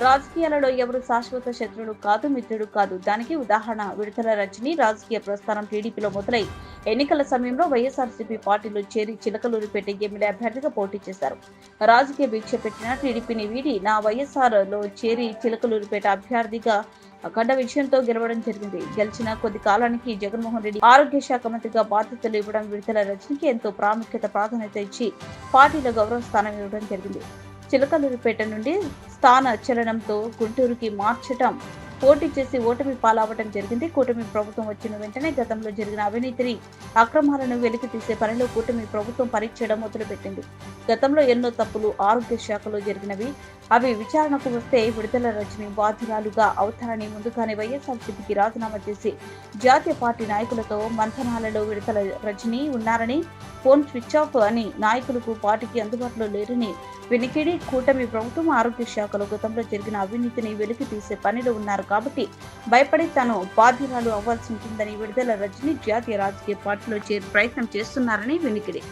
రాజకీయాలలో ఎవరు శాశ్వత శత్రుడు కాదు, మిత్రుడు కాదు. దానికి ఉదాహరణ విడుదల రజని రాజకీయ ప్రస్థానం టీడీపీలో మొదలై ఎన్నికల సమయంలో వైఎస్ఆర్సీపీ పార్టీలో చేరి చిలకలూరిపేట ఎమ్మెల్యే అభ్యర్థిగా పోటీ చేశారు. రాజకీయ భిక్ష పెట్టిన టీడీపీని వీడి నా వైఎస్ఆర్లో చేరి చిలకలూరిపేట అభ్యర్థిగా అఖండ విజయంతో గెలవడం జరిగింది. గెలిచిన కొద్ది కాలానికి జగన్మోహన్ రెడ్డి ఆరోగ్య శాఖ మంత్రిగా బాధ్యతలు ఇవ్వడం విడుదల రజనికి ఎంతో ప్రాధాన్యత ఇచ్చి పార్టీలో గౌరవ స్థానం ఇవ్వడం జరిగింది. చిలకలూరిపేట నుండి స్థాన చలనంతో గుంటూరుకి మార్చటం, పోటీ చేసి ఓటమి పాలవడం జరిగింది. కూటమి ప్రభుత్వం వచ్చిన వెంటనే గతంలో జరిగిన అవినీతిని, అక్రమాలను వెలికి తీసే పనిలో కూటమి ప్రభుత్వం పరీక్షడం మొదలుపెట్టింది. గతంలో ఎన్నో తప్పులు ఆరోగ్య శాఖలో జరిగినవి. అవి విచారణకు వస్తే విడుదల రజని బాధ్యురాలుగా అవుతారని ముందుగానే వైఎస్ఆర్సీపీకి రాజీనామా చేసి జాతీయ పార్టీ నాయకులతో మంథనాలలో విడుదల రజని ఉన్నారని, ఫోన్ స్విచ్ ఆఫ్ అని, నాయకులకు పార్టీకి అందుబాటులో లేరని వెనికిడి కూటమి ప్రభుత్వం ఆరోగ్య శాఖలో గతంలో జరిగిన అవినీతిని వెలికి తీసే పనిలో ఉన్నారు కాబట్టి భయపడి తాను బాధ్యురాలు అవ్వాల్సి ఉంటుందని విడుదల రజని జాతీయ రాజకీయ పార్టీలో చేరి ప్రయత్నం చేస్తున్నారని వెనికిడి.